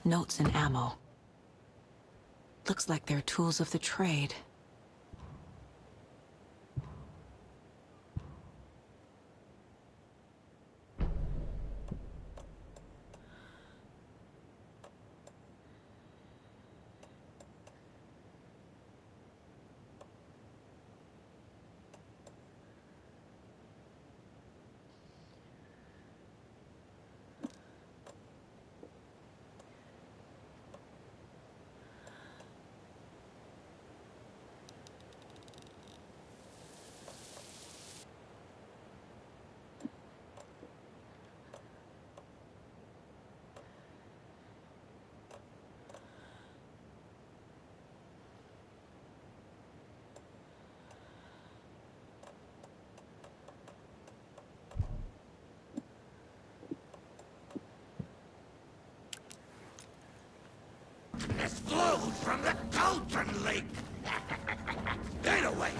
Notes and ammo. Looks like they're tools of the trade. It flowed from the Cauldron Lake! Get away!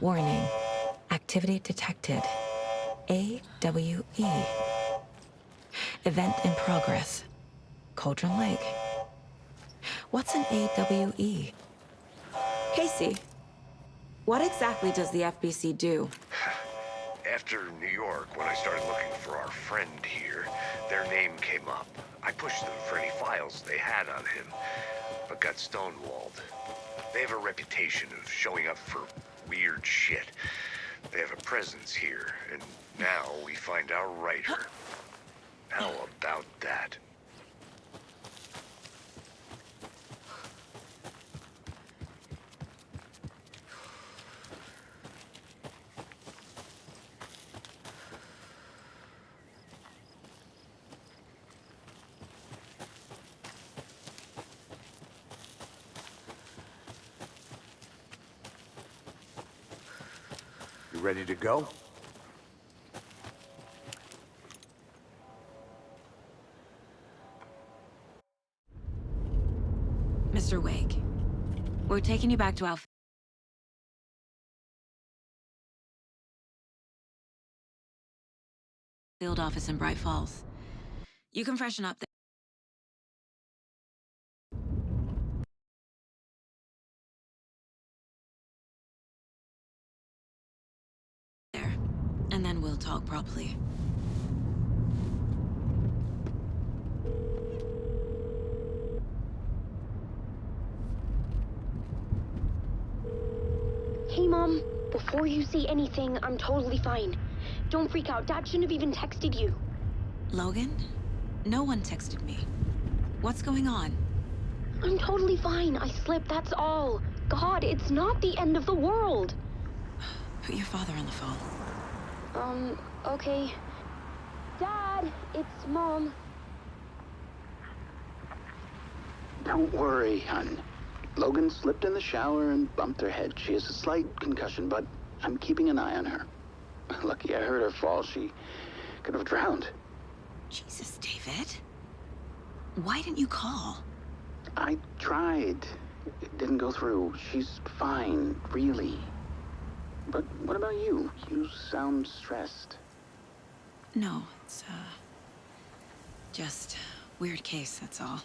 Warning. Activity detected. AWE. Event in progress. Cauldron Lake. What's an AWE? Casey, what exactly does the FBC do? After New York, when I started looking for our friend here, their name came up. I pushed them for any files they had on him, but got stonewalled. They have a reputation of showing up for weird shit. They have a presence here, and now we find our writer. How about that? You ready to go? Mr. Wake, we're taking you back to Alpha Field office in Bright Falls. You can freshen up there, and then we'll talk properly. Hey, Mom. Before you say anything, I'm totally fine. Don't freak out. Dad shouldn't have even texted you. Logan? No one texted me. What's going on? I'm totally fine. I slipped, that's all. God, it's not the end of the world. Put your father on the phone. Okay. Dad, it's Mom. Don't worry, hon. Logan slipped in the shower and bumped her head. She has a slight concussion, but I'm keeping an eye on her. Lucky I heard her fall. She could have drowned. Jesus, David. Why didn't you call? I tried. It didn't go through. She's fine, really. But what about you? You sound stressed. No, it's, just weird case, that's all.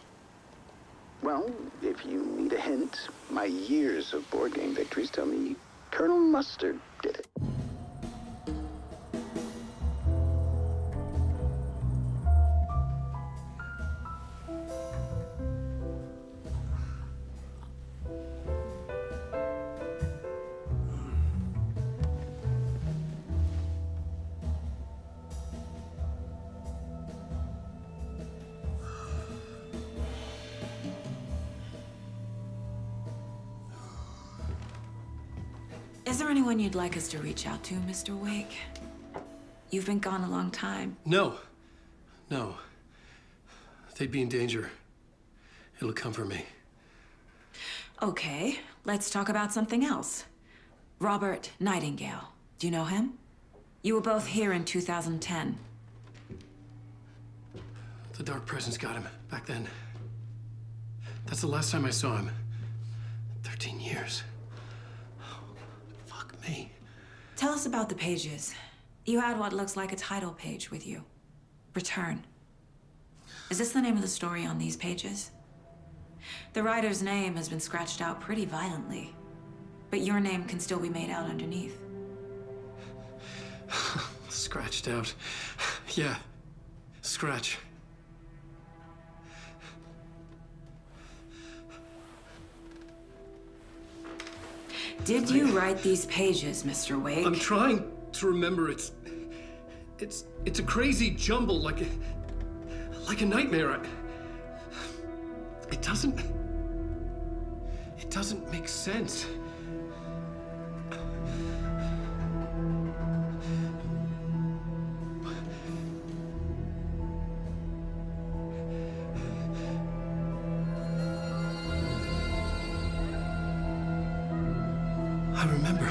Well, if you need a hint, my years of board game victories tell me Colonel Mustard did it. Is there anyone you'd like us to reach out to, Mr. Wake? You've been gone a long time. No. No. They'd be in danger. It'll come for me. Okay, let's talk about something else. Robert Nightingale. Do you know him? You were both here in 2010. The Dark Presence got him back then. That's the last time I saw him. 13 years. Oh, fuck me. Tell us about the pages. You had what looks like a title page with you. Return. Is this the name of the story on these pages? The writer's name has been scratched out pretty violently, but your name can still be made out underneath. Scratched out. Yeah. Scratch. Did you write these pages, Mr. Wake? I'm trying to remember. It's a crazy jumble, like a nightmare. It doesn't make sense. I remember.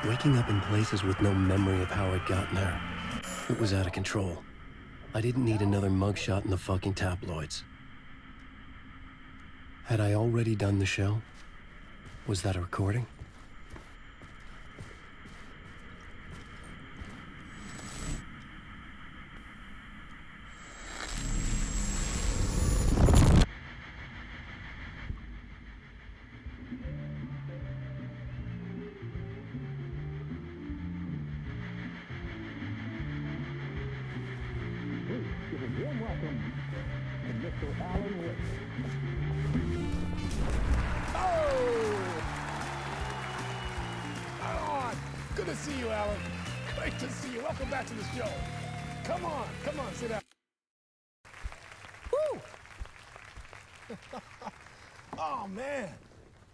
Waking up in places with no memory of how I'd gotten there. It was out of control. I didn't need another mugshot in the fucking tabloids. Had I already done the show? Was that a recording? Good to see you, Alan. Great to see you. Welcome back to the show. Come on, sit down. Woo! Oh, man.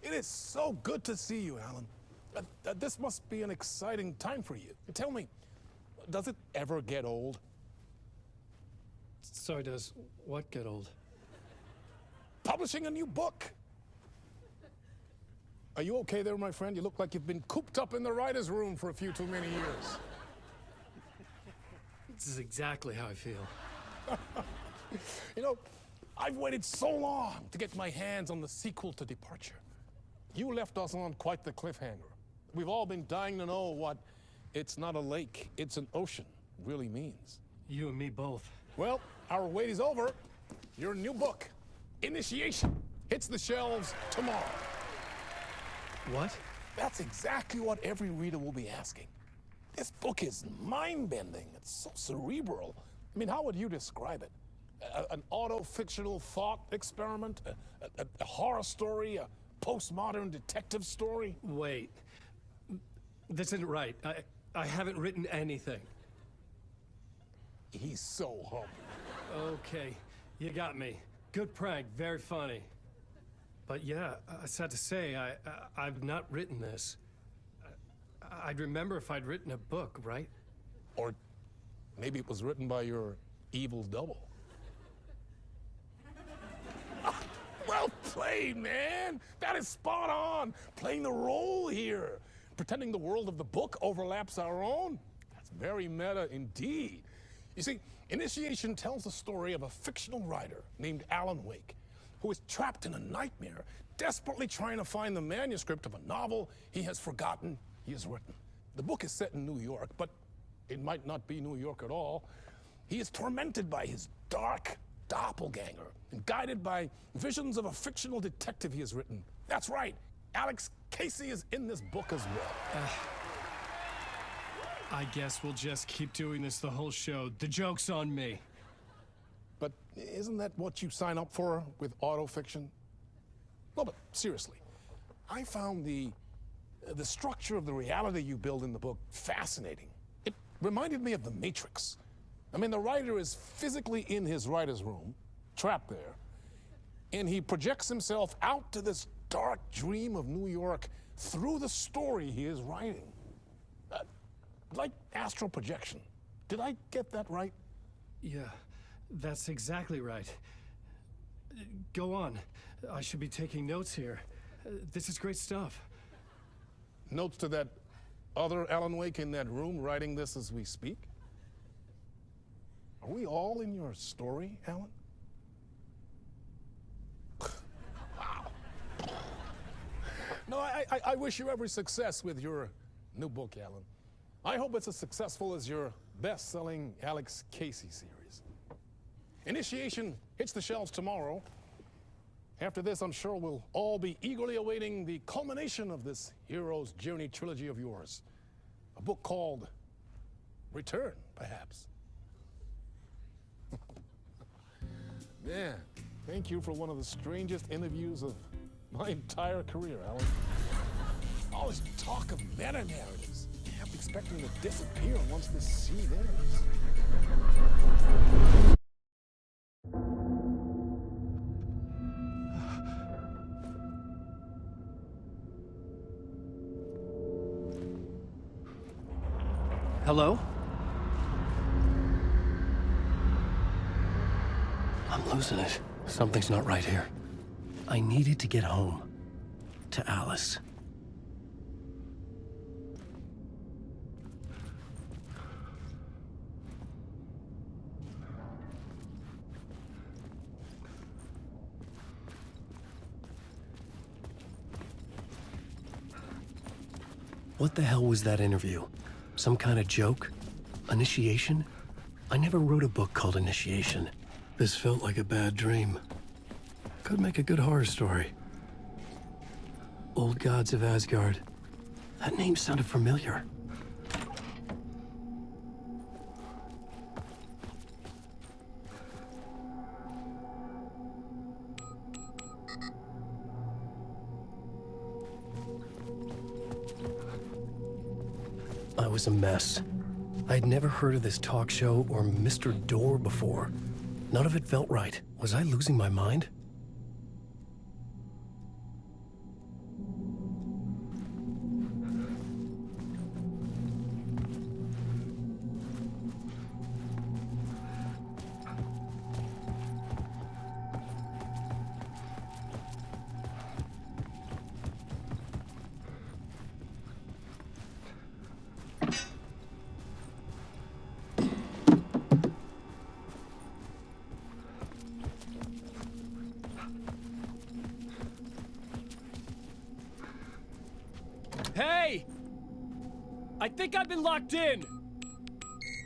It is so good to see you, Alan. This must be an exciting time for you. Tell me, does it ever get old? Sorry, does what get old? Publishing a new book. Are you okay there, my friend? You look like you've been cooped up in the writer's room for a few too many years. This is exactly how I feel. You know, I've waited so long to get my hands on the sequel to Departure. You left us on quite the cliffhanger. We've all been dying to know what "it's not a lake, it's an ocean" really means. You and me both. Well, our wait is over. Your new book, Initiation, hits the shelves tomorrow. What? That's exactly what every reader will be asking. This book is mind-bending. It's so cerebral. I mean, how would you describe it? An auto-fictional thought experiment? A horror story? A postmodern detective story? Wait. This isn't right. I haven't written anything. He's so humble. Okay, you got me. Good prank, very funny. But yeah, sad to say, I've not written this. I'd remember if I'd written a book, right? Or maybe it was written by your evil double. Well played, man. That is spot on. Playing the role here. Pretending the world of the book overlaps our own. That's very meta indeed. You see, Initiation tells the story of a fictional writer named Alan Wake, who is trapped in a nightmare, desperately trying to find the manuscript of a novel he has forgotten he has written. The book is set in New York, but it might not be New York at all. He is tormented by his dark doppelganger and guided by visions of a fictional detective he has written. That's right, Alex Casey is in this book as well. I guess we'll just keep doing this the whole show. The joke's on me. But isn't that what you sign up for with autofiction? No, but seriously, I found the structure of the reality you build in the book fascinating. It reminded me of The Matrix. I mean, the writer is physically in his writer's room, trapped there, and he projects himself out to this dark dream of New York through the story he is writing. Like astral projection. Did I get that right? Yeah, that's exactly right. Go on. I should be taking notes here. This is great stuff. Notes to that other Alan Wake in that room writing this as we speak? Are we all in your story, Alan? Wow. No, I wish you every success with your new book, Alan. I hope it's as successful as your best-selling Alex Casey series. Initiation hits the shelves tomorrow. After this, I'm sure we'll all be eagerly awaiting the culmination of this hero's journey trilogy of yours. A book called Return, perhaps. Man, thank you for one of the strangest interviews of my entire career, Alan. All this talk of meta-narratives. I'm expecting to disappear once this scene ends. Hello? I'm losing it. Something's not right here. I needed to get home. To Alice. What the hell was that interview? Some kind of joke? Initiation? I never wrote a book called Initiation. This felt like a bad dream. Could make a good horror story. Old Gods of Asgard. That name sounded familiar. I was a mess. I'd never heard of this talk show or Mr. Door before. None of it felt right. Was I losing my mind? Hey! I think I've been locked in!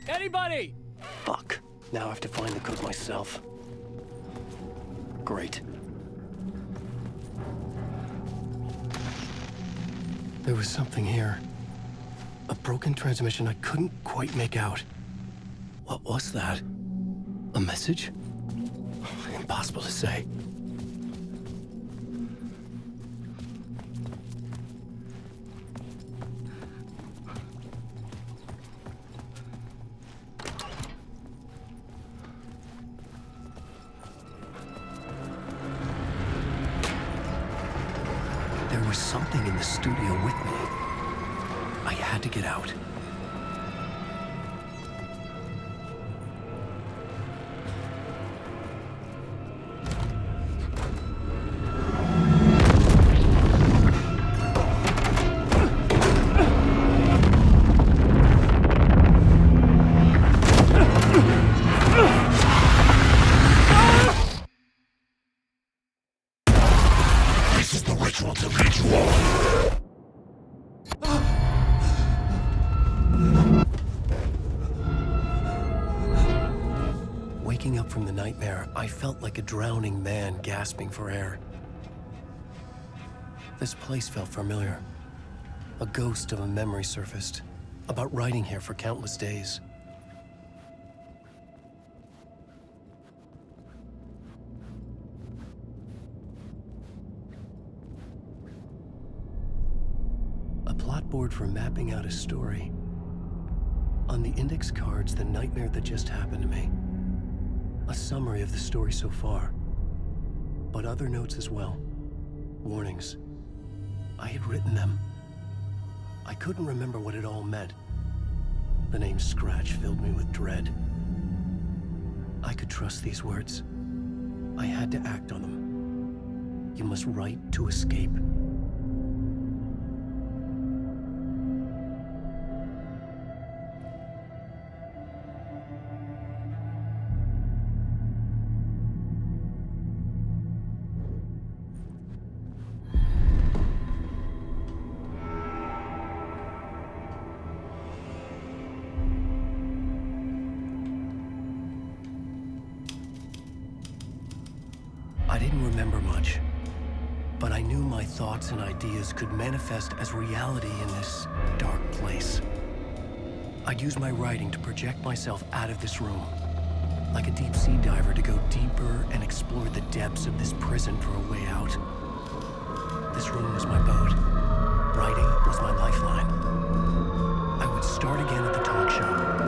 Anybody? Fuck. Now I have to find the cook myself. Great. There was something here. A broken transmission I couldn't quite make out. What was that? A message? Impossible to say. there was something in the studio with me. I had to get out. Waking up from the nightmare, I felt like a drowning man gasping for air. This place felt familiar. A ghost of a memory surfaced, about riding here for countless days. A plot board for mapping out a story. On the index cards, the nightmare that just happened to me. A summary of the story so far, but other notes as well. Warnings. I had written them. I couldn't remember what it all meant. The name Scratch filled me with dread. I could trust these words. I had to act on them. You must write to escape. I didn't remember much, but I knew my thoughts and ideas could manifest as reality in this dark place. I'd use my writing to project myself out of this room, like a deep-sea diver to go deeper and explore the depths of this prison for a way out. This room was my boat. Writing was my lifeline. I would start again at the talk show.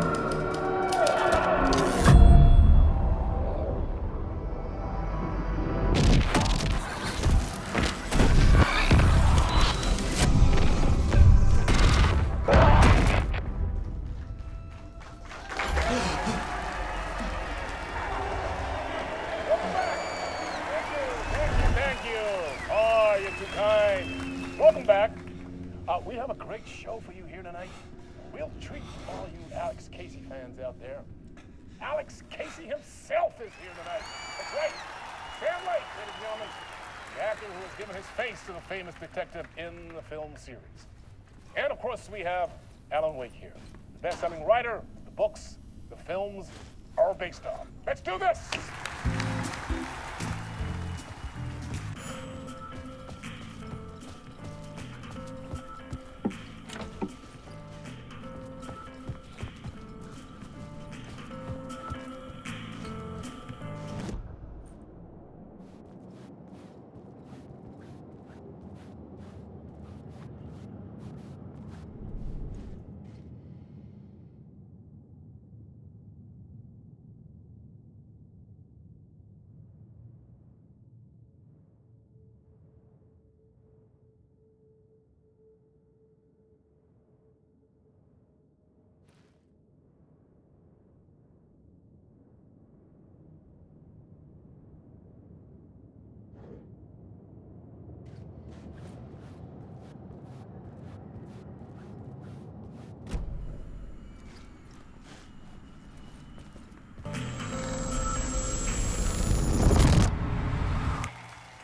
Welcome back. We have a great show for you here tonight. We'll treat all you Alex Casey fans out there. Alex Casey himself is here tonight. That's right. Sam Lake, ladies and gentlemen. The actor who has given his face to the famous detective in the film series. And of course, we have Alan Wake here. The best-selling writer, the books, the films are based on. Let's do this!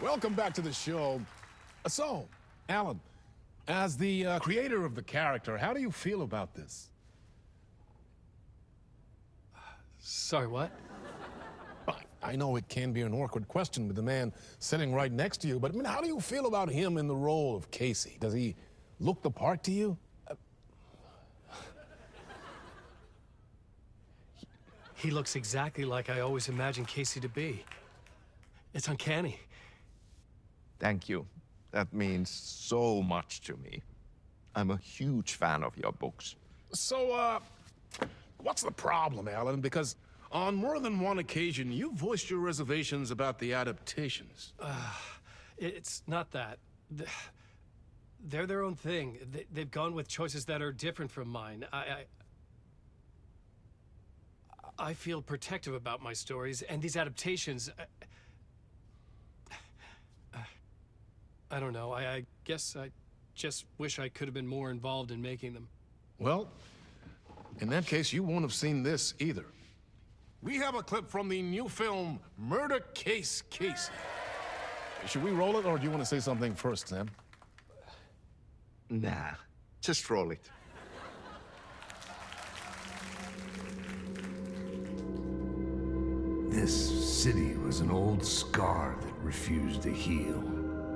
Welcome back to the show. So, Alan, as the creator of the character, how do you feel about this? Sorry, what? I know it can be an awkward question with the man sitting right next to you, but I mean, how do you feel about him in the role of Casey? Does he look the part to you? He looks exactly like I always imagined Casey to be. It's uncanny. Thank you. That means so much to me. I'm a huge fan of your books. So, what's the problem, Alan? Because on more than one occasion, you voiced your reservations about the adaptations. It's not that. they're their own thing. They've gone with choices that are different from mine. I feel protective about my stories, and these adaptations... I don't know. I guess I just wish I could have been more involved in making them. Well, in that case, you won't have seen this either. We have a clip from the new film, Murder Case Casey. Should we roll it, or do you want to say something first, Sam? Nah, just roll it. This city was an old scar that refused to heal.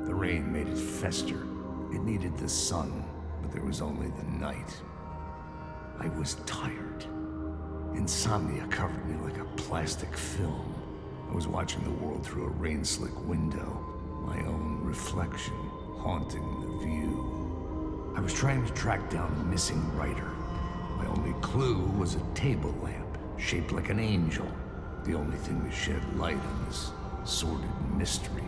The rain made it fester. It needed the sun, but there was only the night. I was tired. Insomnia covered me like a plastic film. I was watching the world through a rain-slick window, my own reflection haunting the view. I was trying to track down a missing writer. My only clue was a table lamp, shaped like an angel. The only thing that shed light on this sordid mystery.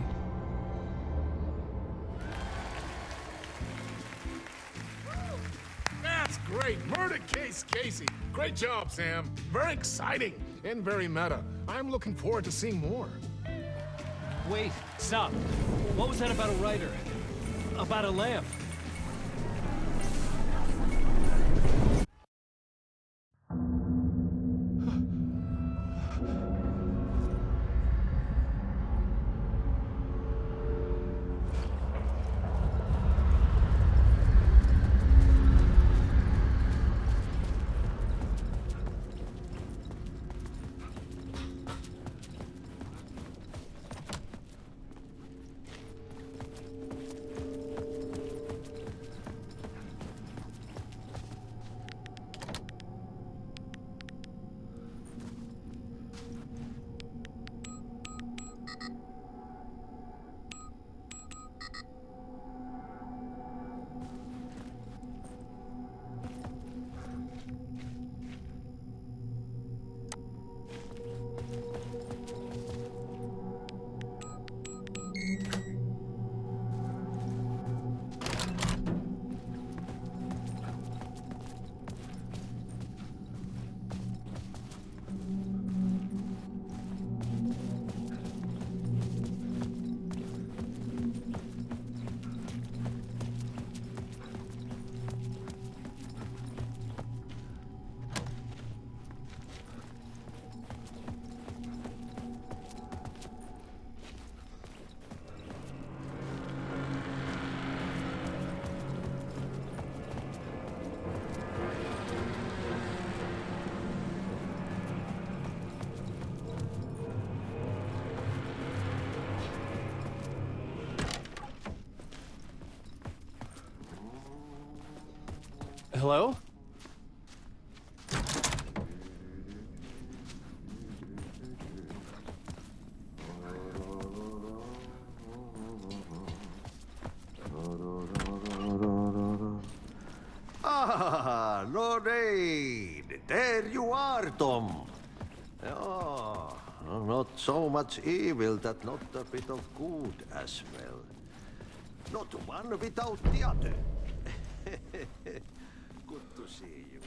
That's great! Murder Case Casey! Great job, Sam. Very exciting and very meta. I'm looking forward to seeing more. Wait, stop. What was that about a writer? About a lamp? Hello? Ah, Lorraine! There you are, Tom. Oh, not so much evil that not a bit of good as well. Not one without the other. Good to see you.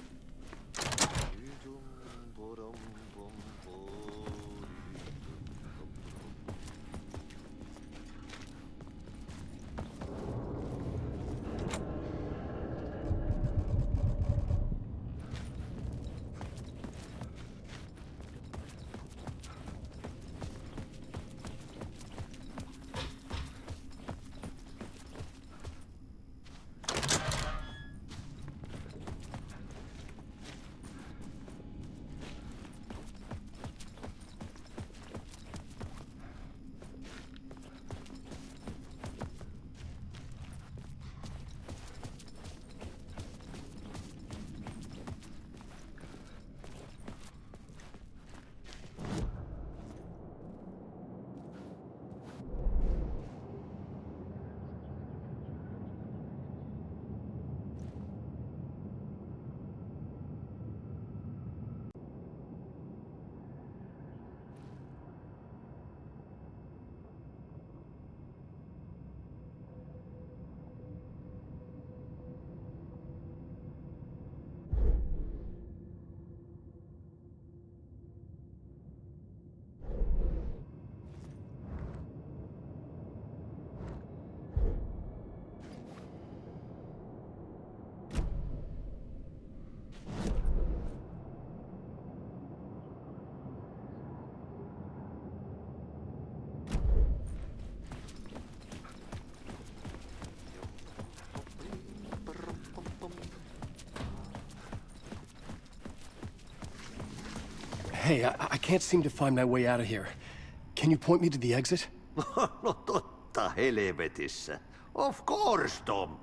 Hey, I can't seem to find my way out of here. Can you point me to the exit? No totta helvetissä. Of course, Tom.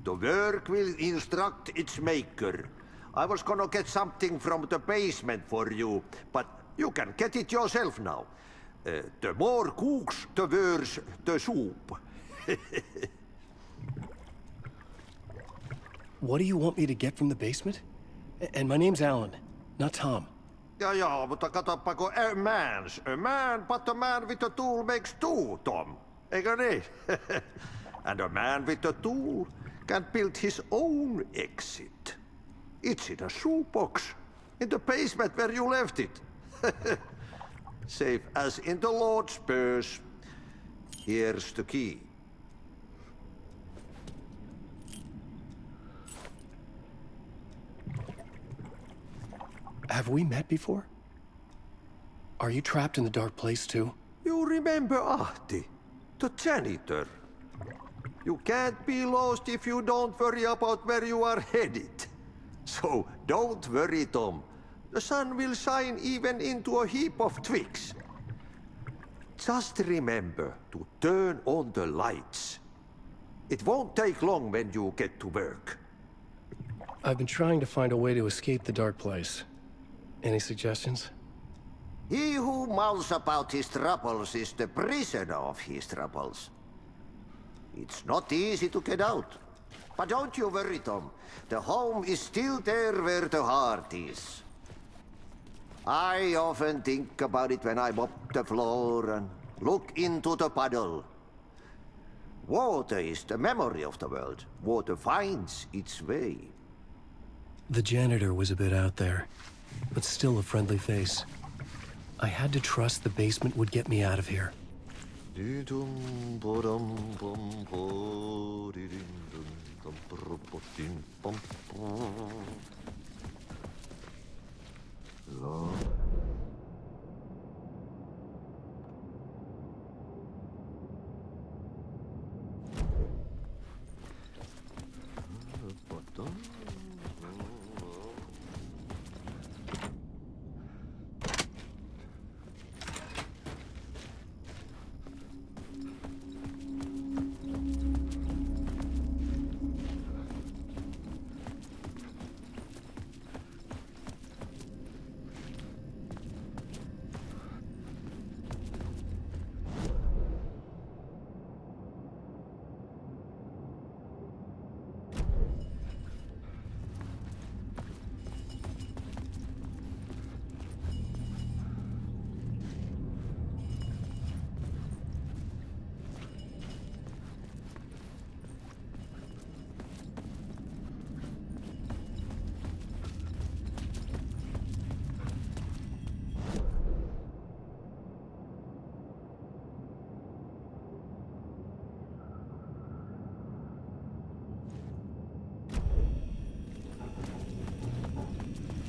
The work will instruct its maker. I was gonna get something from the basement for you, but you can get it yourself now. The more cooks, the worse the soup. What do you want me to get from the basement? And my name's Alan, not Tom. Ja, mutta katoppa, kun a man, but a man with a tool makes two, Tom. Eikö niin? And a man with a tool can build his own exit. It's in a shoebox, in the basement where you left it. Safe as in the Lord's purse. Here's the key. Have we met before? Are you trapped in the dark place too? You remember Ahti, the janitor. You can't be lost if you don't worry about where you are headed. So don't worry, Tom. The sun will shine even into a heap of twigs. Just remember to turn on the lights. It won't take long when you get to work. I've been trying to find a way to escape the dark place. Any suggestions? He who mulls about his troubles is the prisoner of his troubles. It's not easy to get out. But don't you worry, Tom. The home is still there where the heart is. I often think about it when I mop the floor and look into the puddle. Water is the memory of the world. Water finds its way. The janitor was a bit out there, but still a friendly face. I had to trust the basement would get me out of here.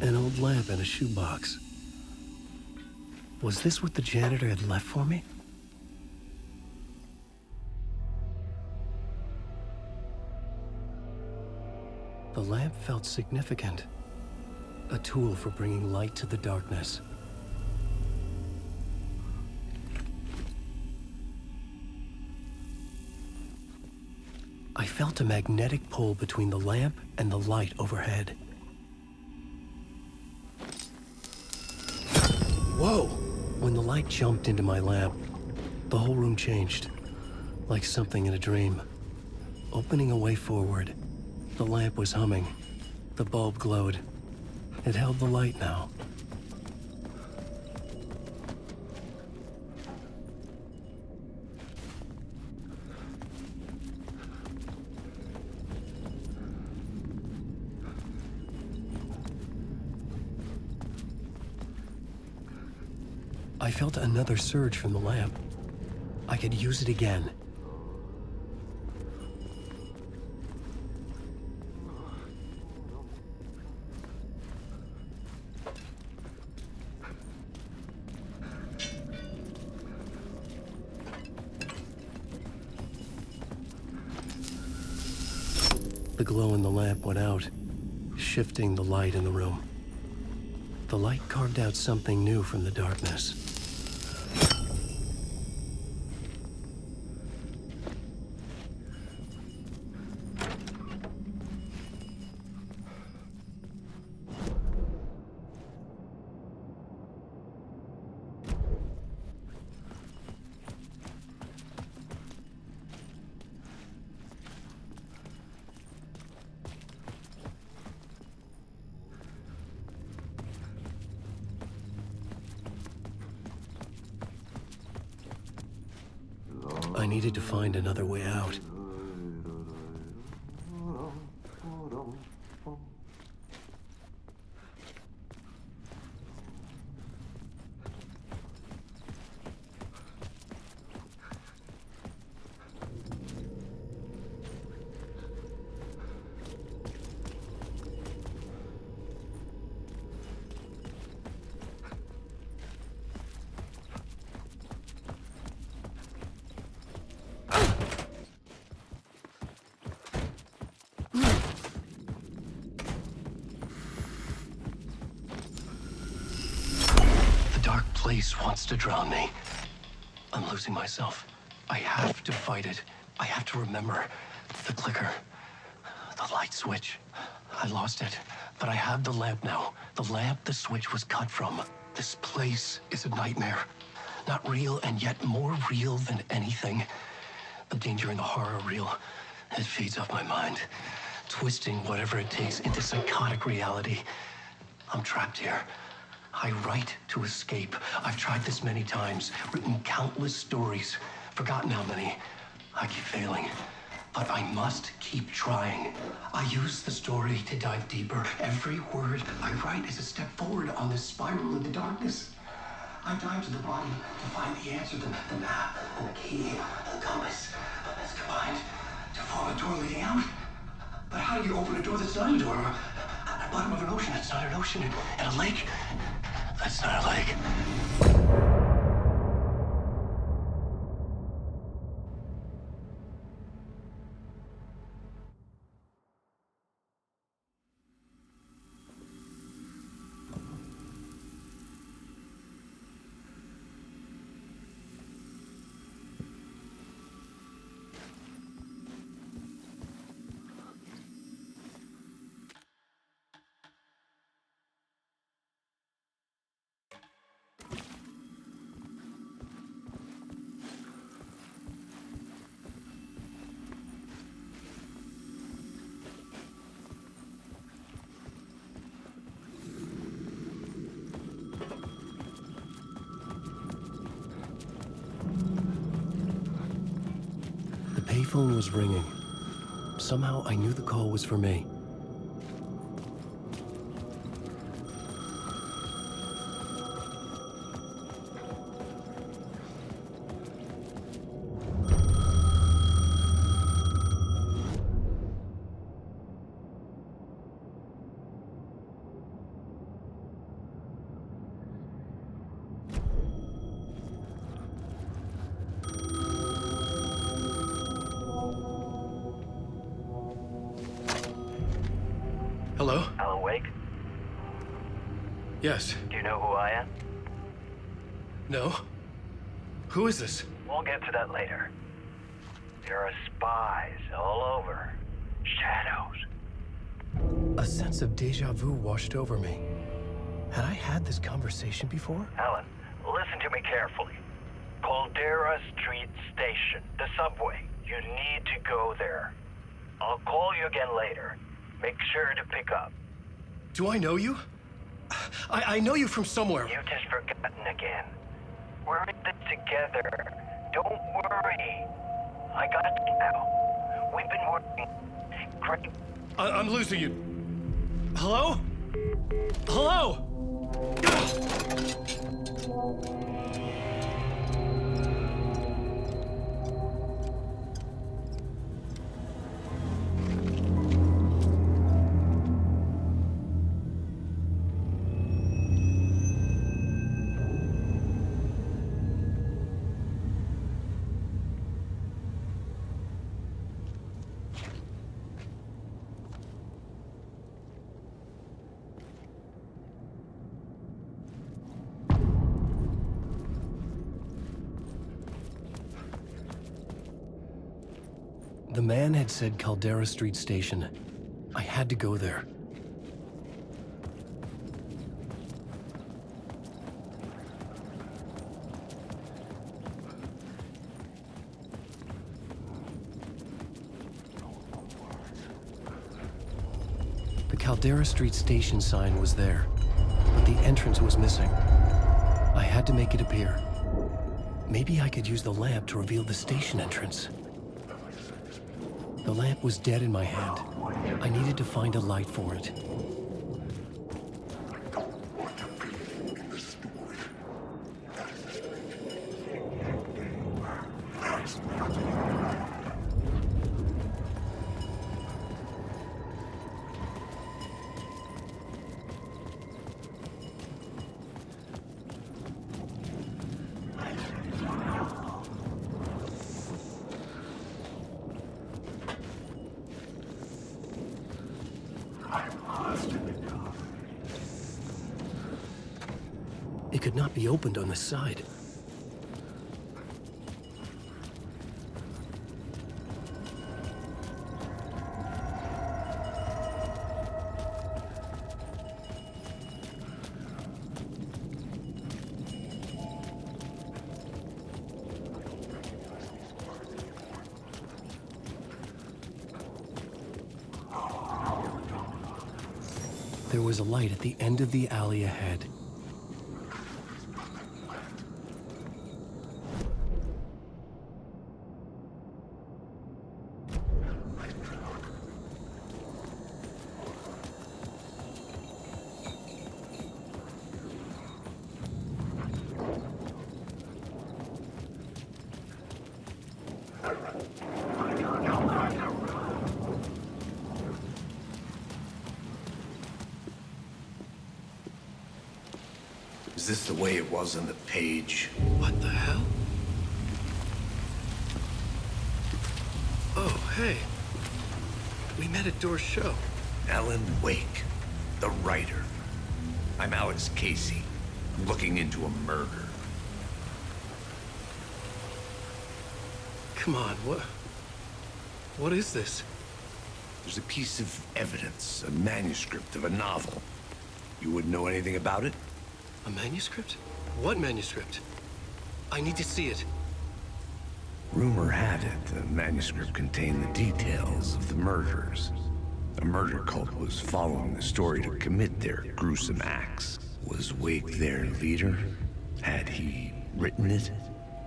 An old lamp in a shoebox. Was this what the janitor had left for me? The lamp felt significant. A tool for bringing light to the darkness. I felt a magnetic pull between the lamp and the light overhead. Whoa! When the light jumped into my lamp, the whole room changed, like something in a dream. Opening a way forward, the lamp was humming. The bulb glowed. It held the light now. I felt another surge from the lamp. I could use it again. The glow in the lamp went out, shifting the light in the room. The light carved out something new from the darkness. I needed to find another way out. Place wants to drown me. I'm losing myself. I have to fight it. I have to remember the clicker, the light switch. I lost it, but I have the lamp now. The lamp the switch was cut from. This place is a nightmare. Not real, and yet more real than anything. The danger and the horror real. It feeds off my mind, twisting whatever it takes into psychotic reality. I'm trapped here. I write to escape. I've tried this many times, written countless stories, forgotten how many. I keep failing, but I must keep trying. I use the story to dive deeper. Every word I write is a step forward on this spiral in the darkness. I dive to the bottom to find the answer, the map, and the key, the compass. It's combined to form a door leading out. But how do you open a door that's not a door? At the bottom of an ocean, it's not an ocean. And a lake, that's not a lake. The payphone was ringing. Somehow I knew the call was for me. Hello? Alan Wake? Yes. Do you know who I am? No? Who is this? We'll get to that later. There are spies all over. Shadows. A sense of deja vu washed over me. Had I had this conversation before? Alan, listen to me carefully. Caldera Street Station, the subway. You need to go there. I'll call you again later. Make sure to pick up. Do I know you? I know you from somewhere. You've just forgotten again. We're in this together. Don't worry. I got you now. We've been working. Great. I'm losing you. Hello? Hello? The man had said Caldera Street Station. I had to go there. The Caldera Street Station sign was there, but the entrance was missing. I had to make it appear. Maybe I could use the lamp to reveal the station entrance. The lamp was dead in my hand. I needed to find a light for it. It could not be opened on the side. There was a light at the end of the alley ahead. Is this the way it was on the page? What the hell? Oh, hey. We met at Door's show. Alan Wake, the writer. I'm Alex Casey. I'm looking into a murder. Come on, what is this? There's a piece of evidence, a manuscript of a novel. You wouldn't know anything about it? A manuscript? What manuscript? I need to see it. Rumor had it the manuscript contained the details of the murders. A murder cult was following the story to commit their gruesome acts. Was Wake their leader? Had he written it?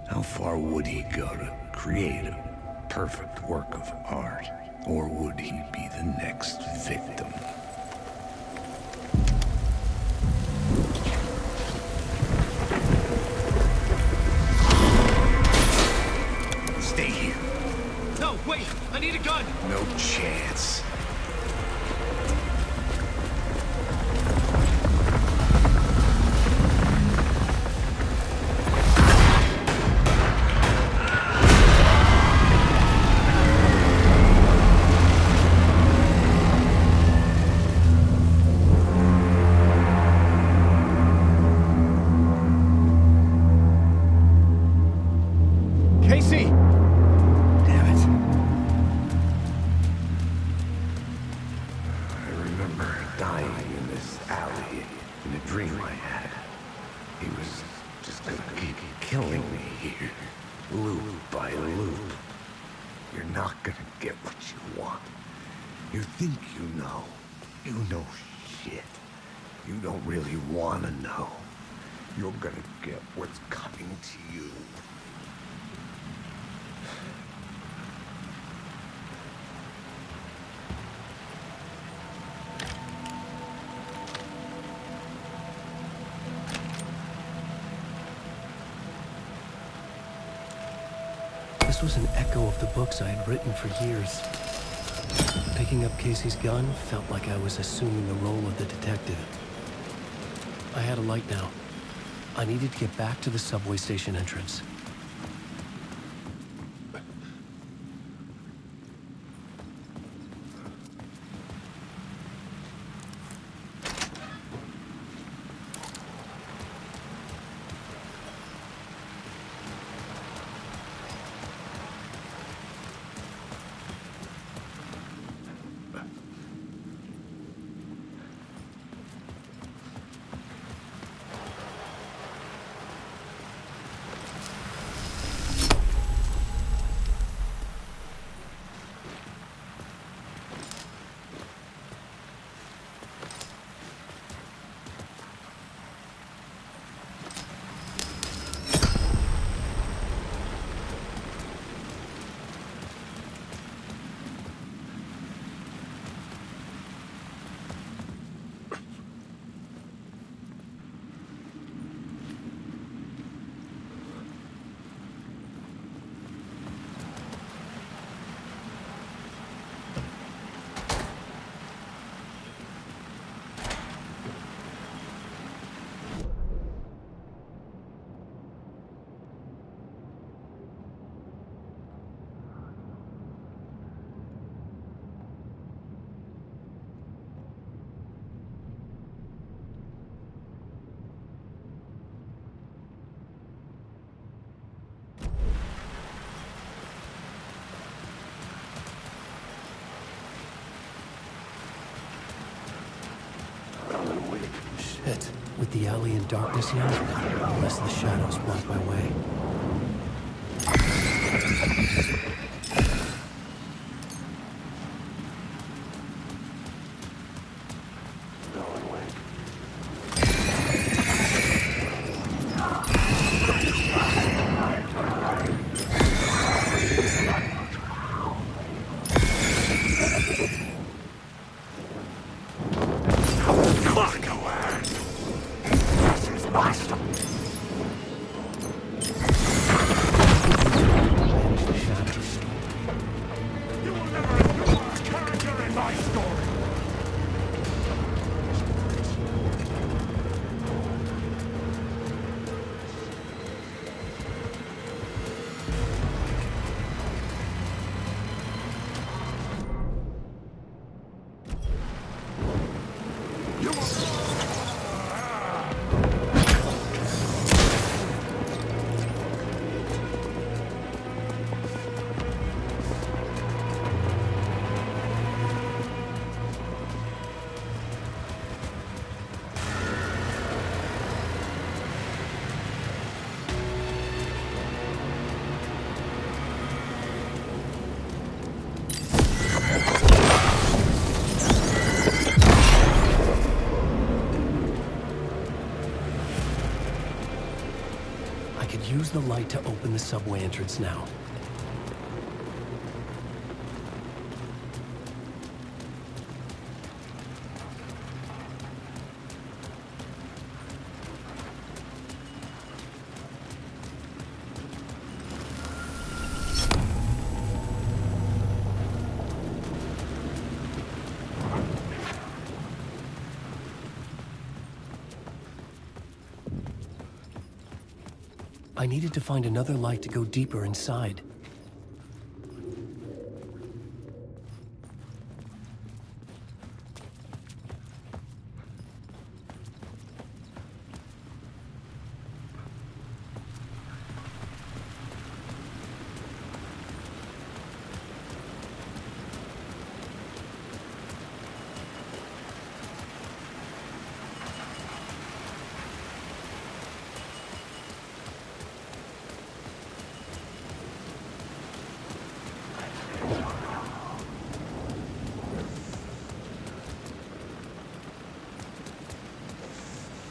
How far would he go to create a perfect work of art? Or would he be the next victim? Stay here. No, wait! I need a gun! No chance. Casey! Damn it. I remember dying in this alley in a dream I had. He was just gonna keep killing me here, loop by loop. You're not gonna get what you want. You think you know. You know shit. You don't really wanna know. You're gonna get what's coming to you. This was an echo of the books I had written for years. Picking up Casey's gun felt like I was assuming the role of the detective. I had a light now. I needed to get back to the subway station entrance. the alley in darkness yet, unless the shadows block my way. Use the light to open the subway entrance now. I needed to find another light to go deeper inside.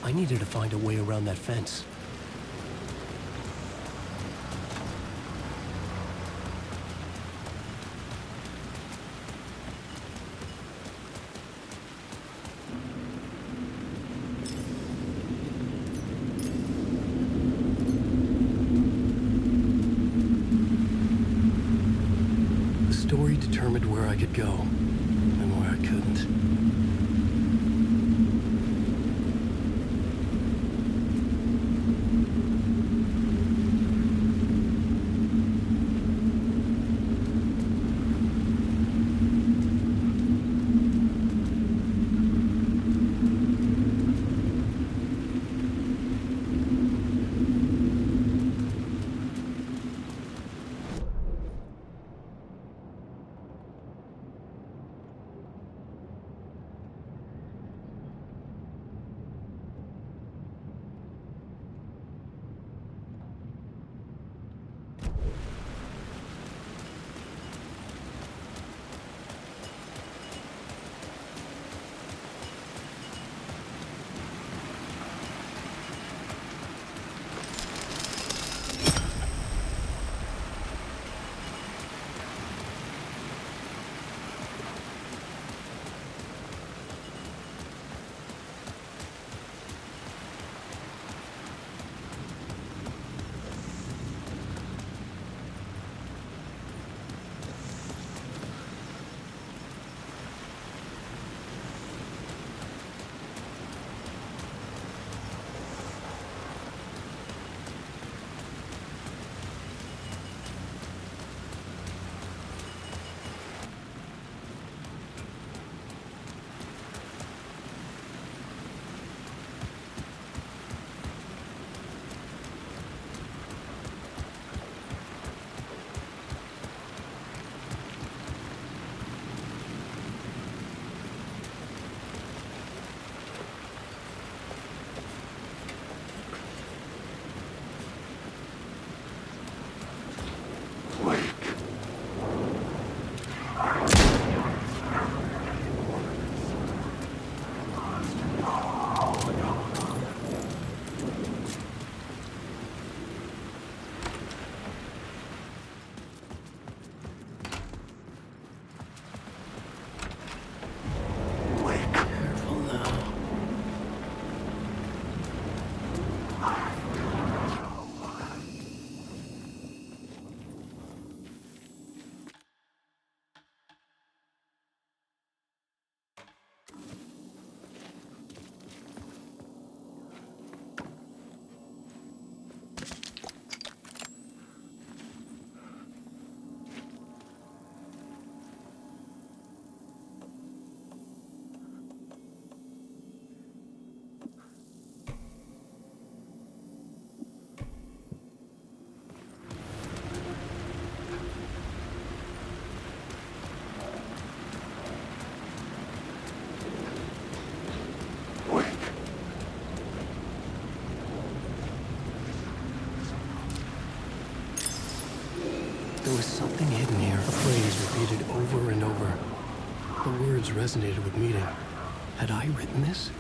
I needed to find a way around that fence. The story determined where I could go and where I couldn't. There was something hidden here, a phrase repeated over and over. The words resonated with meaning. Had I written this?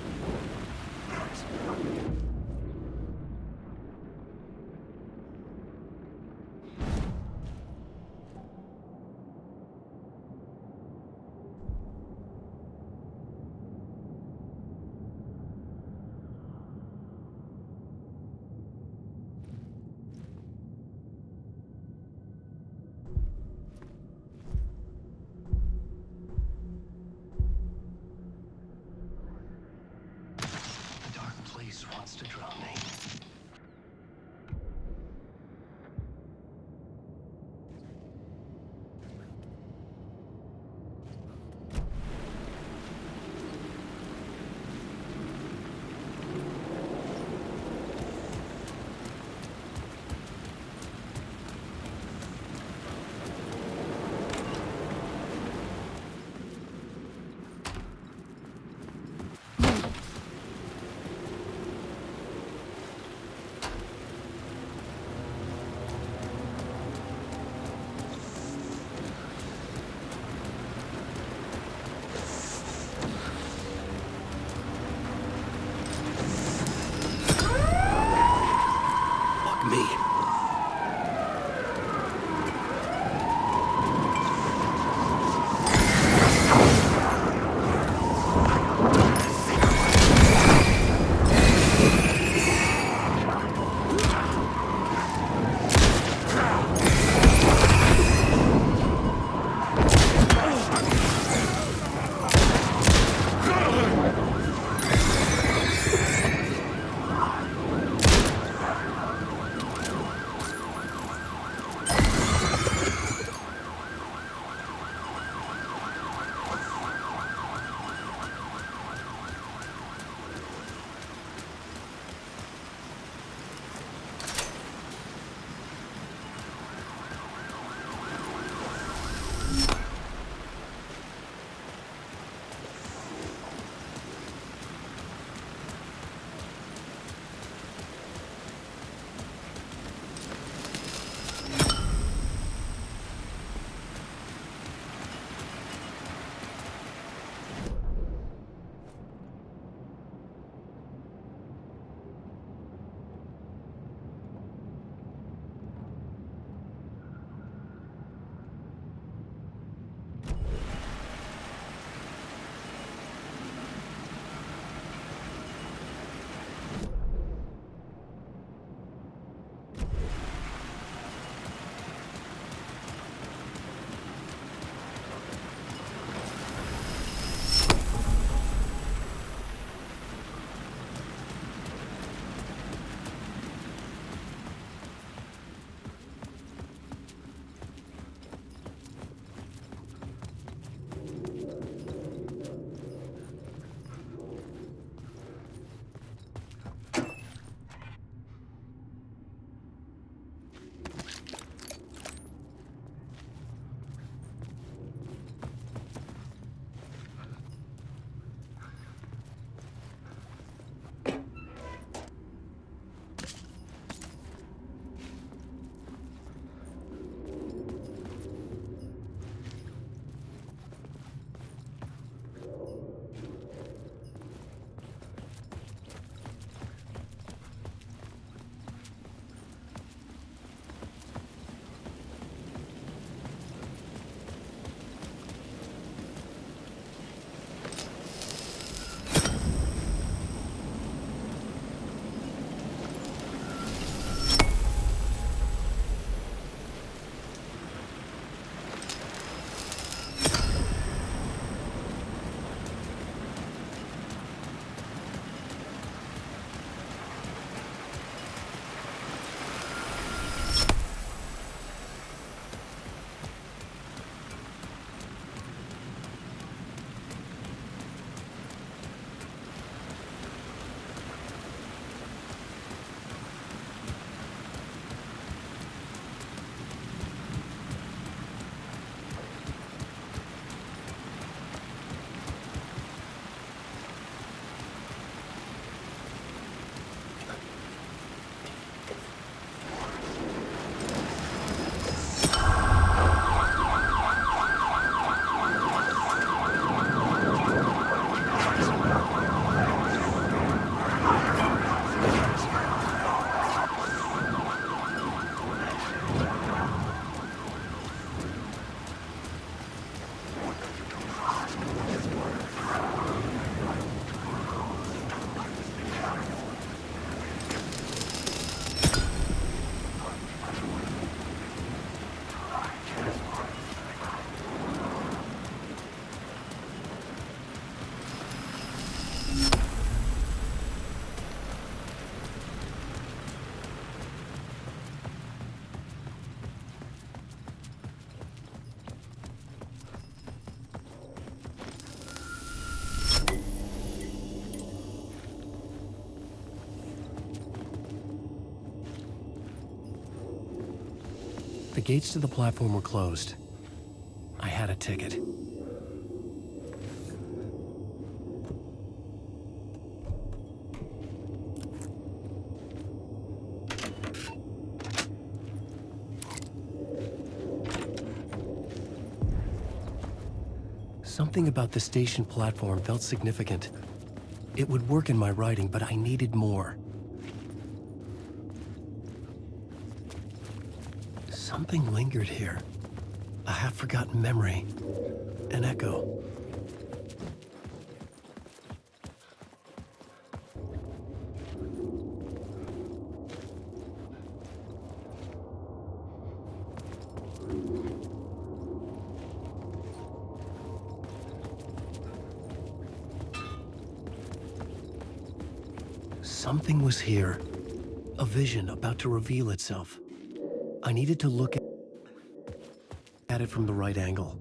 The gates to the platform were closed. I had a ticket. Something about the station platform felt significant. It would work in my writing, but I needed more. Something lingered here. A half-forgotten memory. An echo. Something was here. A vision about to reveal itself. I needed to look at it from the right angle.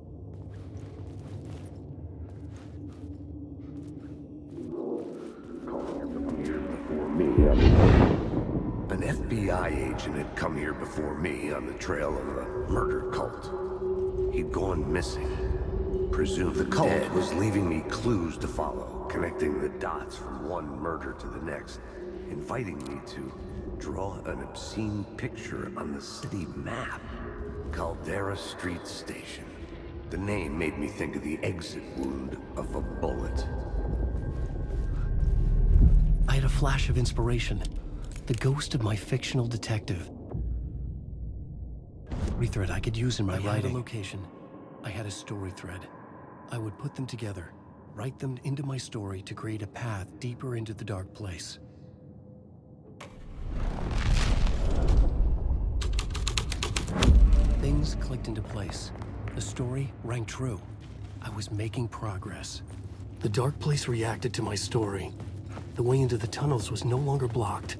An FBI agent had come here before me on the trail of a murder cult. He'd gone missing. Presumed the cult was leaving me clues to follow, connecting the dots from one murder to the next, inviting me to draw an obscene picture on the city map. Caldera Street Station. The name made me think of the exit wound of a bullet. I had a flash of inspiration. The ghost of my fictional detective. Thread I could use in my writing. I had a location. I had a story thread. I would put them together, write them into my story to create a path deeper into the dark place. Things clicked into place. The story rang true. I was making progress. The dark place reacted to my story. The way into the tunnels was no longer blocked.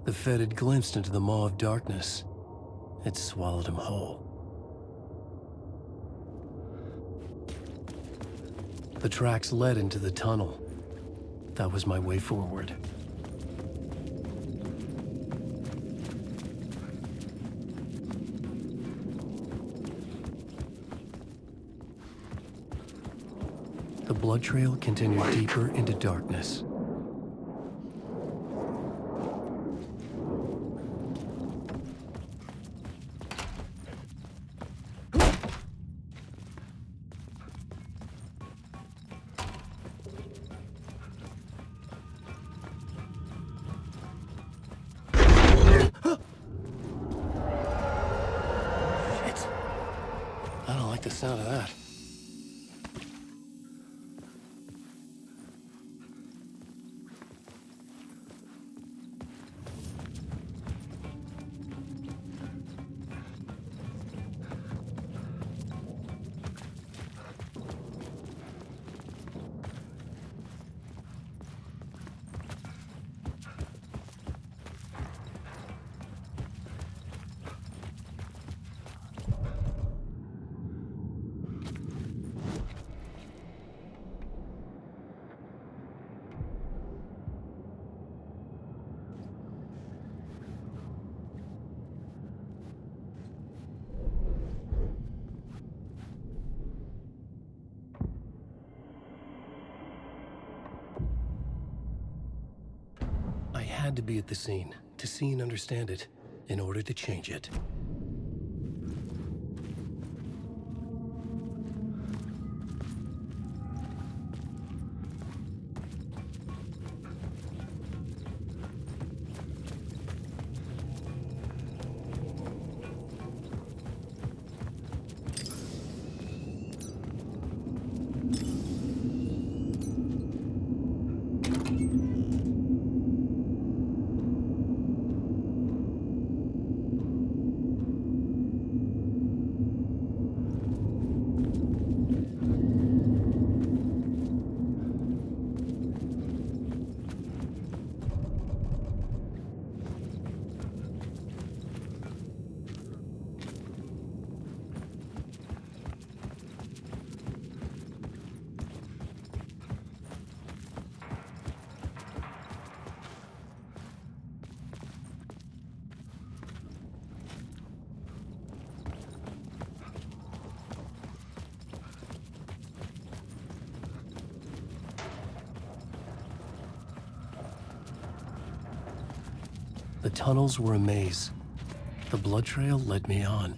The Fed had glimpsed into the maw of darkness. It swallowed him whole. The tracks led into the tunnel. That was my way forward. The blood trail continued deeper into darkness. I don't like the sound of that. I had to be at the scene, to see and understand it, in order to change it. The tunnels were a maze. The blood trail led me on.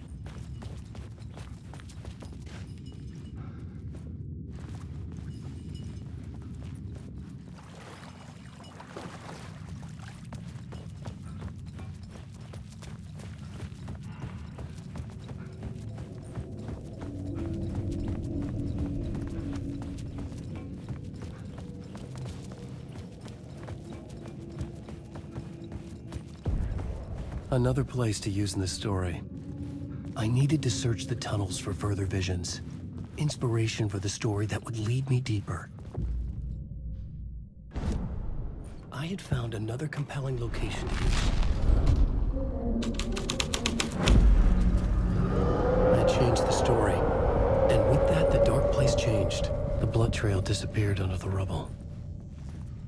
Another place to use in the story. I needed to search the tunnels for further visions. Inspiration for the story that would lead me deeper. I had found another compelling location to use. I had changed the story. And with that, the dark place changed. The blood trail disappeared under the rubble.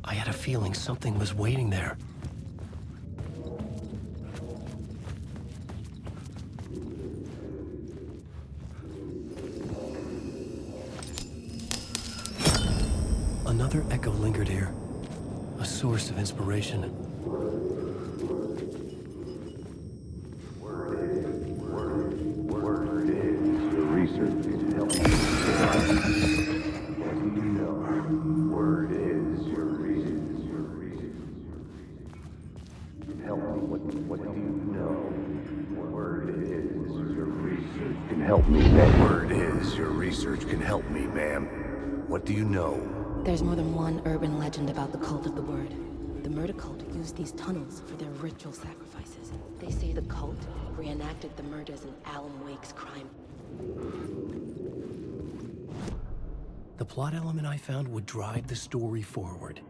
I had a feeling something was waiting there. Another echo lingered here, a source of inspiration. Word is your research is helping me. What do you know? Word is your research. Help me. What do you know? Word is your research can help me, ma'am. Word is your research can help me, ma'am. What do you know? There's more than one urban legend about the cult of the Word. The murder cult used these tunnels for their ritual sacrifices. They say the cult reenacted the murders in Alan Wake's crime. The plot element I found would drive the story forward.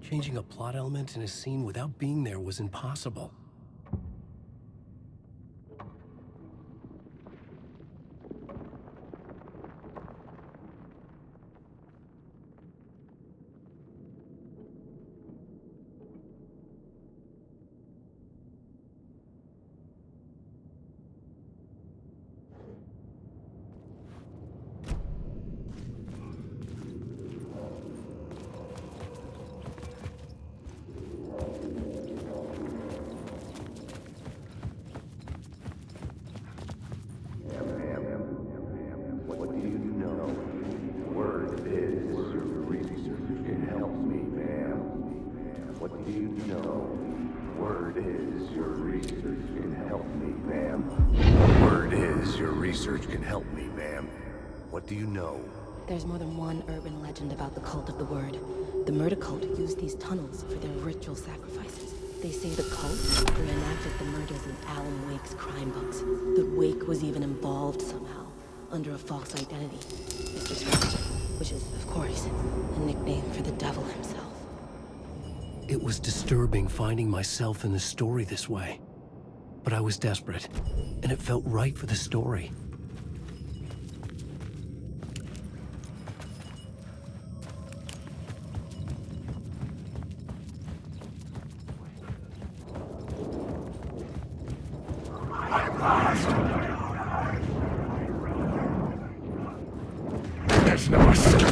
Changing a plot element in a scene without being there was impossible. What do you know? Word is your research can help me, ma'am. What do you know? Word is your research can help me, ma'am. Word is your research can help me, ma'am. What do you know? There's more than one urban legend about the cult of the Word. The murder cult used these tunnels for their ritual sacrifices. They say the cult reenacted the murders in Alan Wake's crime books. That Wake was even involved somehow, under a false identity. Mr. Scratch, which is, of course, a nickname for the devil himself. It was disturbing finding myself in the story this way. But I was desperate, and it felt right for the story. There's no escape.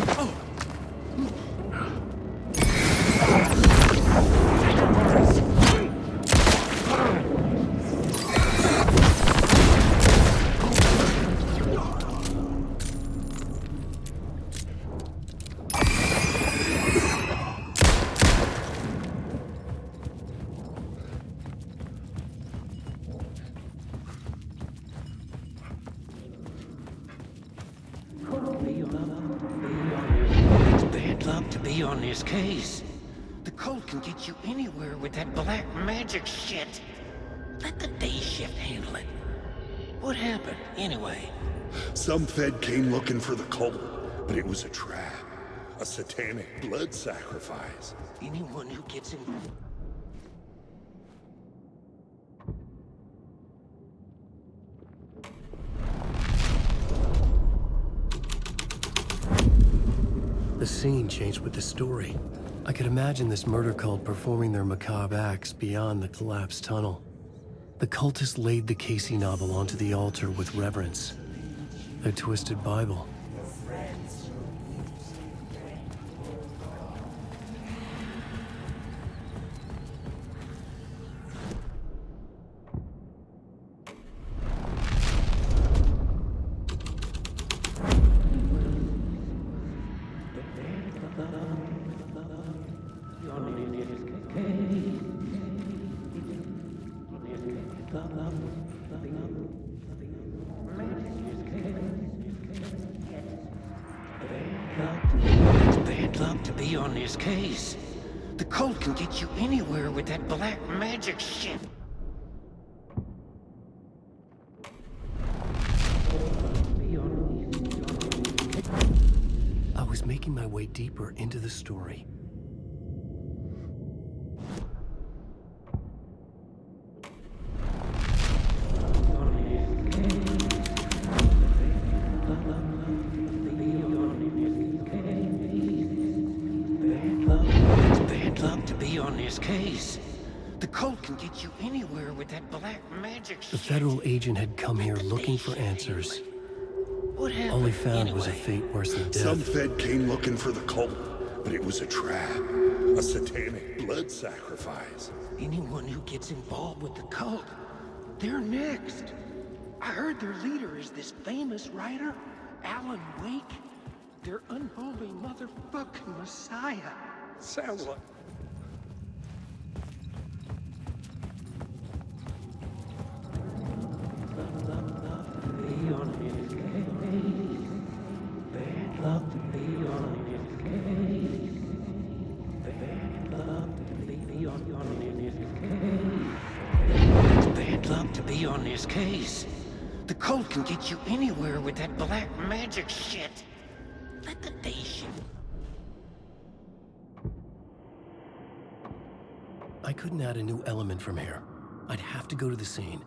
It's bad luck to be on this case. The cult can get you anywhere with that black magic shit. Let the day shift handle it. What happened, anyway? Some Fed came looking for the cult, but it was a trap. A satanic blood sacrifice. Anyone who gets involved... The scene changed with the story. I could imagine this murder cult performing their macabre acts beyond the collapsed tunnel. The cultists laid the Casey novel onto the altar with reverence. Their twisted Bible. Bad luck to be on this case. The cult can get you anywhere with that black magic shit. I was making my way deeper into the story. Bad luck to be on this case. The cult can get you anywhere with that black magic shit. The federal agent had come here looking for answers. What happened? All he found anyway? was a fate worse than death. Some Fed came looking for the cult, but it was a trap. A satanic blood sacrifice. Anyone who gets involved with the cult, they're next. I heard their leader is this famous writer, Alan Wake. Their unholy motherfucking messiah. Sounds like... Bad luck to be on this case. The cult can get you anywhere with that black magic shit. Let the day shift. I couldn't add a new element from here. I'd have to go to the scene.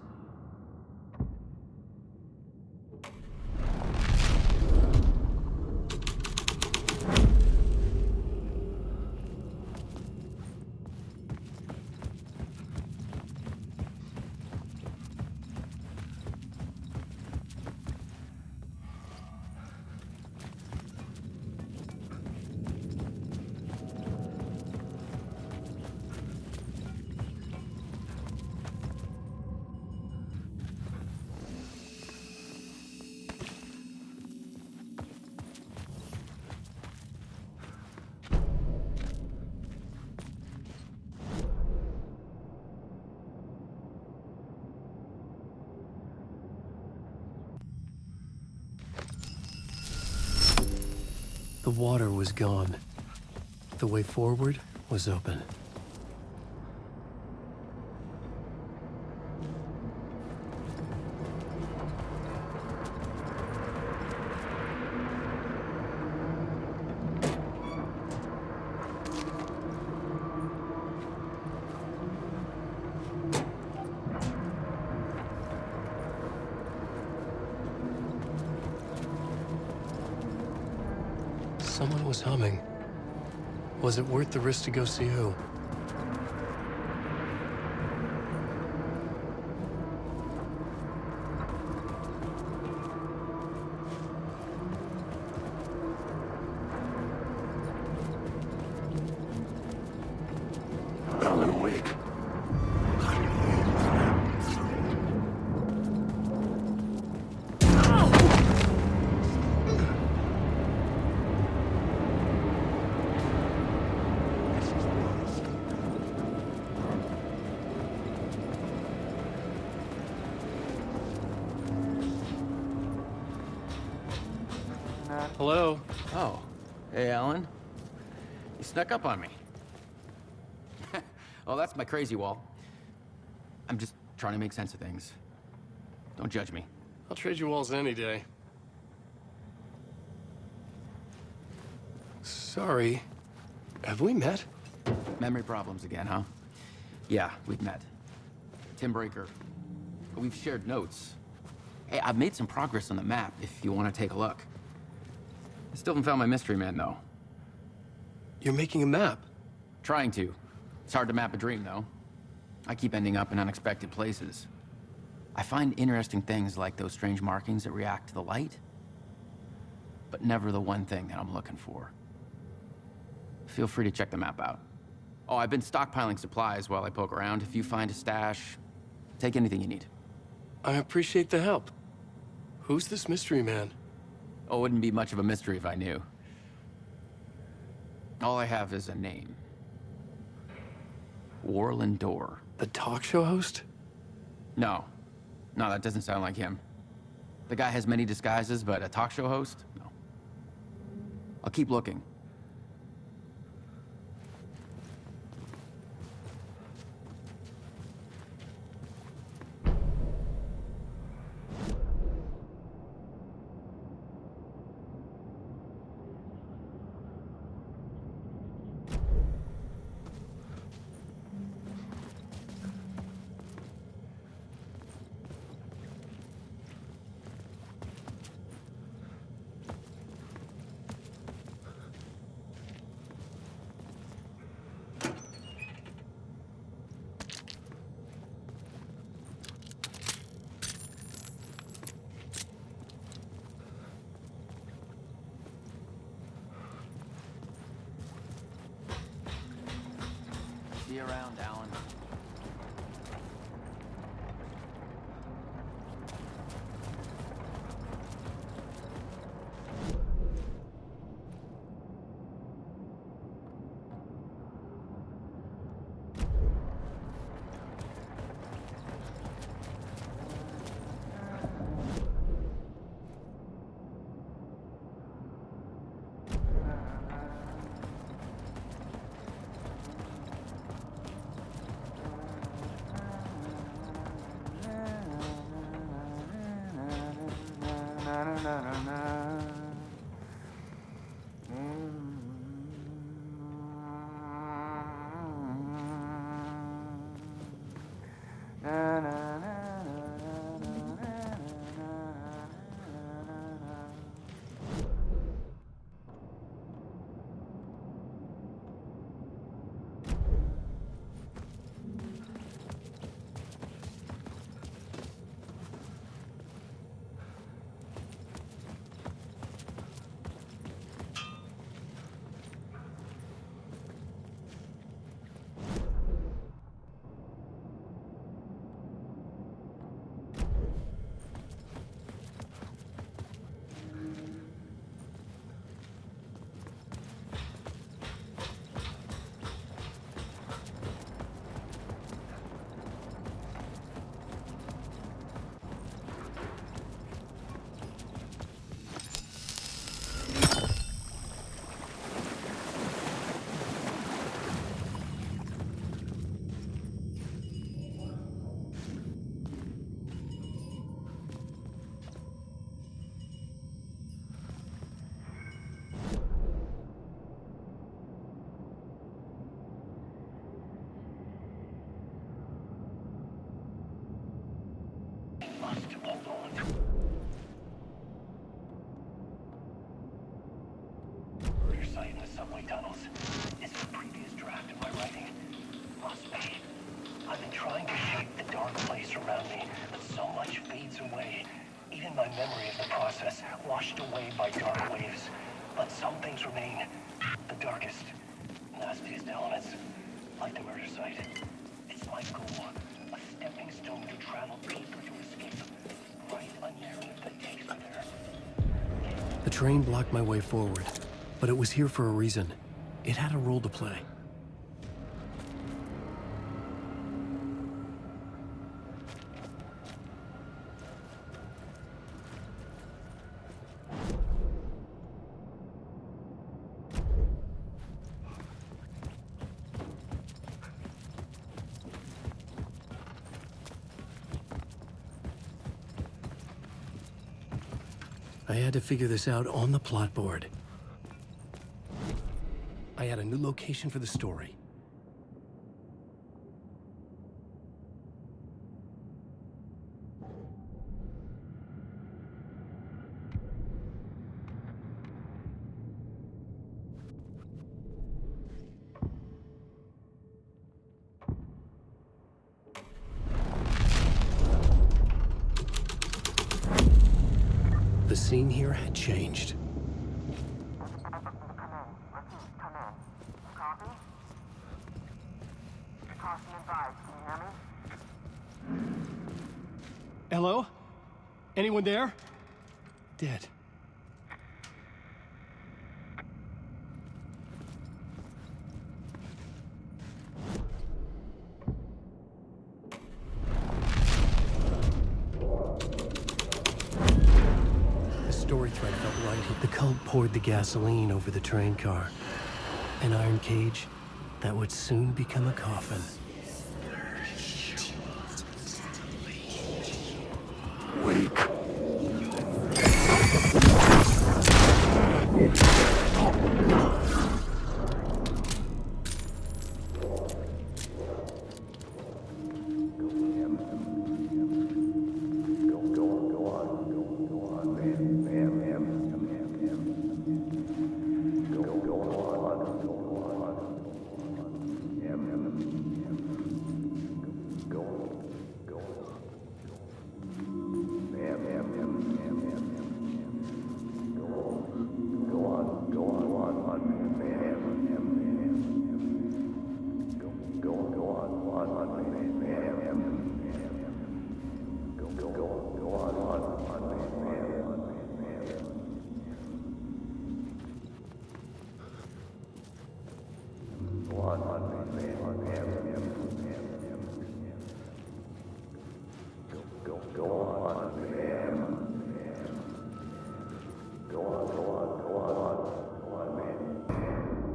The water was gone. The way forward was open. Someone was humming. Was it worth the risk to go see who? Alan Wake. Hello? Oh. Hey, Alan. You snuck up on me. Oh, that's my crazy wall. I'm just trying to make sense of things. Don't judge me. I'll trade you walls any day. Sorry. Have we met? Memory problems again, huh? Yeah, we've met. Tim Breaker. We've shared notes. Hey, I've made some progress on the map if you want to take a look. I still haven't found my mystery man, though. You're making a map? Trying to. It's hard to map a dream, though. I keep ending up in unexpected places. I find interesting things like those strange markings that react to the light, but never the one thing that I'm looking for. Feel free to check the map out. Oh, I've been stockpiling supplies while I poke around. If you find a stash, take anything you need. I appreciate the help. Who's this mystery man? Oh, it wouldn't be much of a mystery if I knew. All I have is a name. Warland Door. The talk show host? No. No, that doesn't sound like him. The guy has many disguises, but a talk show host? No. I'll keep looking. See you around, Alan. Murder site in the subway tunnels. Is it a previous draft of my writing? Must be. I've been trying to shape the dark place around me, but so much fades away. Even my memory of the process washed away by dark waves. But some things remain. The darkest, nastiest elements, like the murder site. It's my goal. A stepping stone to travel deeper to escape. Write a narrative that takes me there. The train blocked my way forward, but it was here for a reason. It had a role to play. I had to figure this out on the plot board. I had a new location for the story. The scene here had changed. Hello? Anyone there? Dead. story thread felt right here. The cult poured the gasoline over the train car. An iron cage that would soon become a coffin. Wake.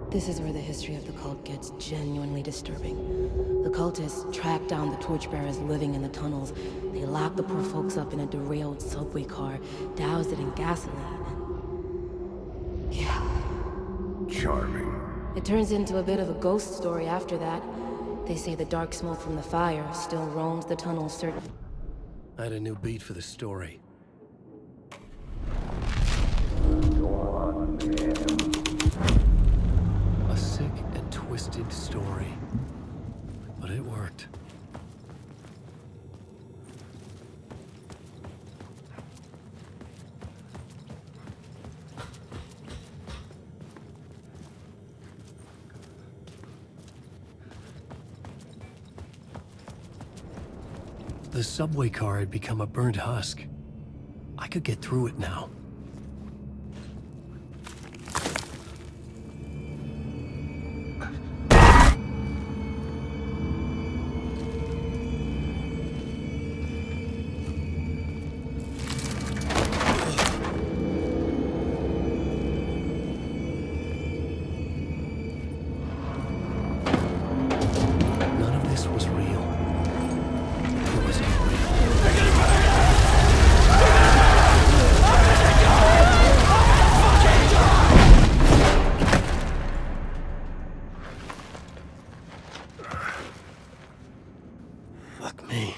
This is where the history of the cult gets genuinely disturbing. The cultists track down the torchbearers living in the tunnels. They lock the poor folks up in a derailed subway car, douse it in gasoline. Yeah. Charming. It turns into a bit of a ghost story after that. They say the dark smoke from the fire still roams the tunnels certain... I had a new beat for the story. A sick and twisted story. But it worked. The subway car had become a burnt husk. I could get through it now. None of this was real. It was Fuck me.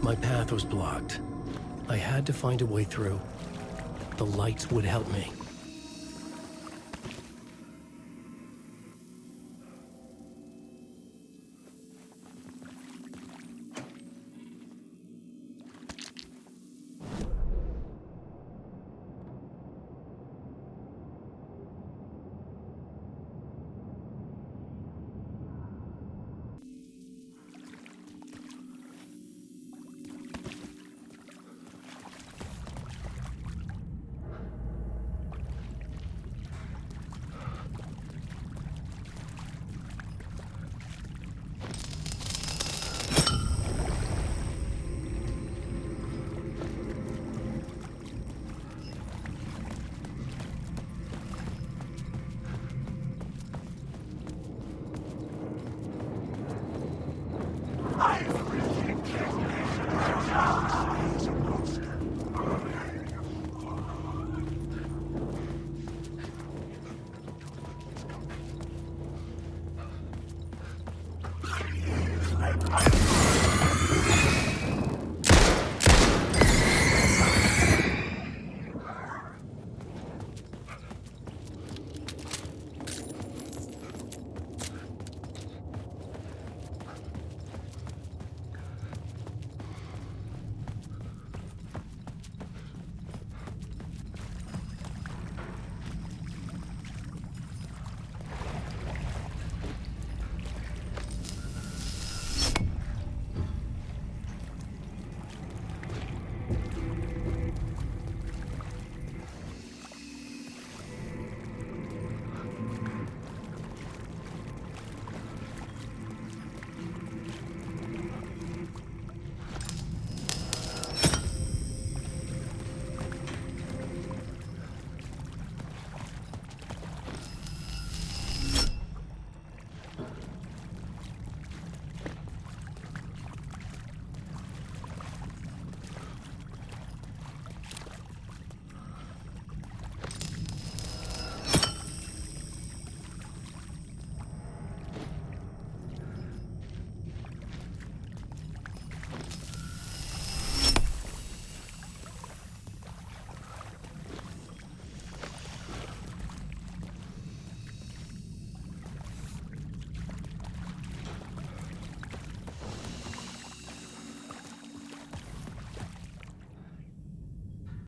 My path was blocked. I had to find a way through. The lights would help me.